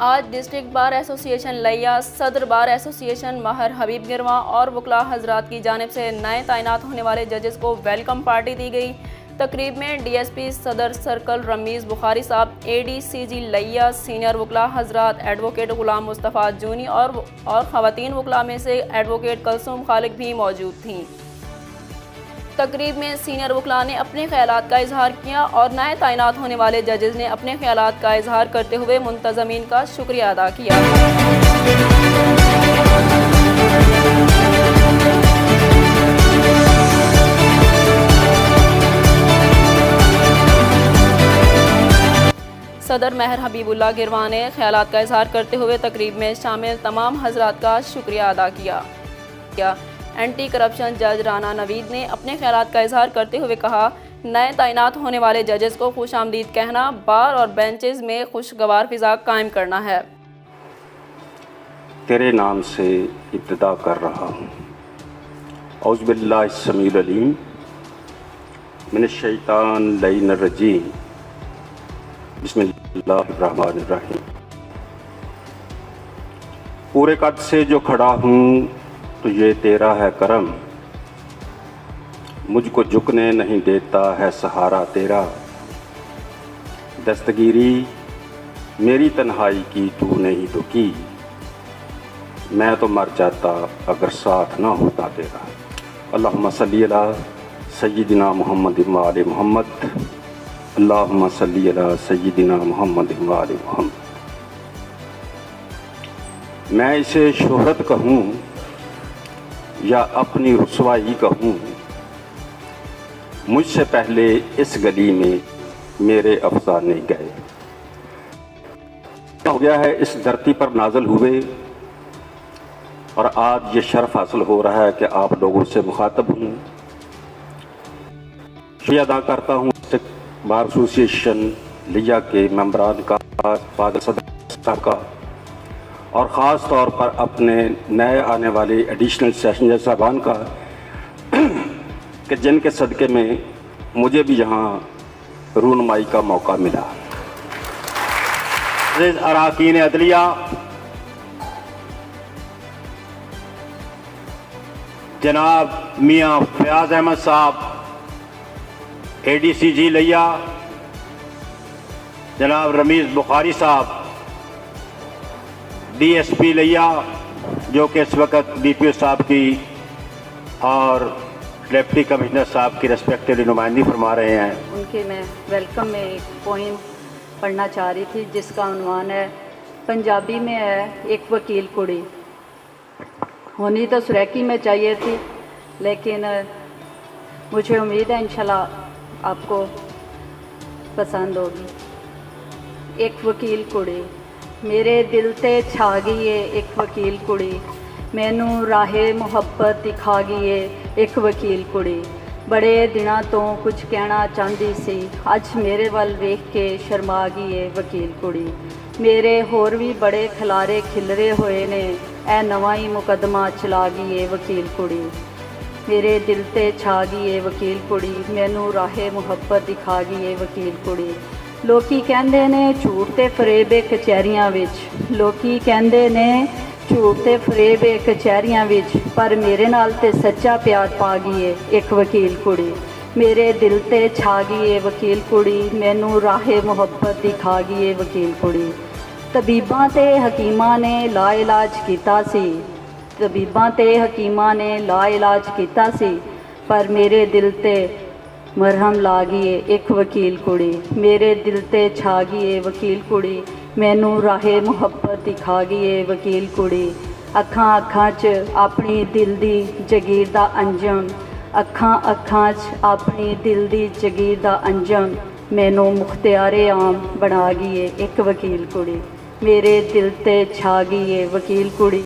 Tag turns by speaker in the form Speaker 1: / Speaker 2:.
Speaker 1: آج district bar ایسوسی ایشن لیا، صدر بار ایسوسی ایشن ماہر حبیب گرواں اور وکلاء حضرات کی جانب سے نئے تعینات ہونے والے ججز کو ویلکم پارٹی دی گئی۔ تقریب میں ڈی ایس پی صدر سرکل رمیز بخاری صاحب، اے ڈی سی جی لیا، سینئر وکلاء حضرات ایڈوکیٹ غلام مصطفیٰ جونی اور خواتین وکلاء میں سے ایڈوکیٹ کلثوم خالق بھی موجود تھیں۔ تقریب میں سینئر وکلاء نے اپنے خیالات کا اظہار کیا اور نئے تعینات ہونے والے ججز نے اپنے خیالات کا اظہار کرتے ہوئے منتظمین کا شکریہ ادا کیا۔ صدر ماہر حبیب اللہ گرواں نے خیالات کا اظہار کرتے ہوئے تقریب میں شامل تمام حضرات کا شکریہ ادا کیا۔ اینٹی کرپشن جج رانا نوید نے اپنے خیالات کا اظہار کرتے ہوئے کہا، نئے تعینات ہونے والے ججز کو خوش آمدید کہنا، بار اور بینچز میں خوشگوار فضا قائم کرنا ہے۔
Speaker 2: تیرے نام سے ابتدا کر رہا ہوں۔ اعوذ باللہ السمیع العلیم من الشیطان اللعین الرجیم، بسم اللہ الرحمن الرحیم۔ پورے قد سے جو کھڑا ہوں تو یہ تیرا ہے کرم، مجھ کو جھکنے نہیں دیتا ہے سہارا تیرا، دستگیری میری تنہائی کی تو نے ہی تو کی، میں تو مر جاتا اگر ساتھ نہ ہوتا تیرا۔ اللہم صلی علی سیدنا محمد و آل محمد، اللہم صلی علی سیدنا محمد و آل محمد۔ میں اسے شہرت کہوں یا اپنی رسوائی کہوں، مجھ سے پہلے اس گلی میں میرے افسانے گئے۔ ہو گیا ہے اس دھرتی پر نازل ہوئے اور آج یہ شرف حاصل ہو رہا ہے کہ آپ لوگوں سے مخاطب ہوں۔ شکریہ ادا کرتا ہوں بار ایسوسی ایشن لیا کے ممبران کا، فاضل صدر صاحب کا، اور خاص طور پر اپنے نئے آنے والے ایڈیشنل سیشن جج صاحبان کا، کہ جن کے صدقے میں مجھے بھی یہاں رونمائی کا موقع ملا۔
Speaker 3: اراکین عدلیہ، جناب میاں فیاض احمد صاحب، اے ڈی سی جی لیا، جناب رمیز بخاری صاحب، ڈی ایس پی لیا جو کہ اس وقت ڈی پی او صاحب کی اور ڈپٹی کمشنر صاحب کی ریسپیکٹیولی نمائندگی فرما رہے ہیں۔
Speaker 4: ان کے میں ویلکم میں ایک پوئم پڑھنا چاہ رہی تھی جس کا عنوان ہے، پنجابی میں ہے، ایک وکیل کڑی۔ ہونی تو سریکی میں چاہیے تھی لیکن مجھے امید ہے انشاءاللہ آپ کو پسند ہوگی۔ ایک وکیل کڑی میرے دل تے چھا گئی ہے، ایک وکیل کڑی مینوں راہ محبت دکھا گئی ہے، ایک وکیل کڑی بڑے دنوں تو کچھ کہنا چاہتی سی، اج میرے ول ویکھ کے شرما گئی ہے وکیل کڑی، میرے ہور بھی بڑے کھلارے کھلرے ہوئے نے، اے نواں ہی مقدمہ چلا گئی ہے وکیل کڑی، میرے دل تے چھا گئی ہے وکیل کڑی مینوں راہ محبت دکھا گئی ہے وکیل کڑی۔ لوکی کہندے نے جھوٹ تے فریب کچہریاں وچ، لوکی کہندے نے جھوٹ تے فریب کچہریاں وچ، پر میرے نال تے سچا پیار پا گئی ہے ایک وکیل کڑی، میرے دل تے چھا گئی ہے وکیل کڑی مینوں راہ محبت دکھا گئی ہے وکیل کڑی۔ طبیباں تے حکیماں نے لا علاج کیتا سی، طبیباں تے حکیماں نے لا علاج کیتا سی، پر میرے دل تے مرہم لا گئی ہے ایک وکیل کڑی، میرے دل تے چھا گئی ہے وکیل کڑی مینوں راہ محبت دکھا گئی ہے وکیل کڑی۔ اکھاں اکھاں چ اپنی دل دی جگیر دا انجم، اکھاں اکھاں چ اپنی دل دی جگیر دا انجم، مینوں مختار عام بنا گئی ہے ایک وکیل کڑی، میرے دل تے چھا گئی ہے وکیل کڑی۔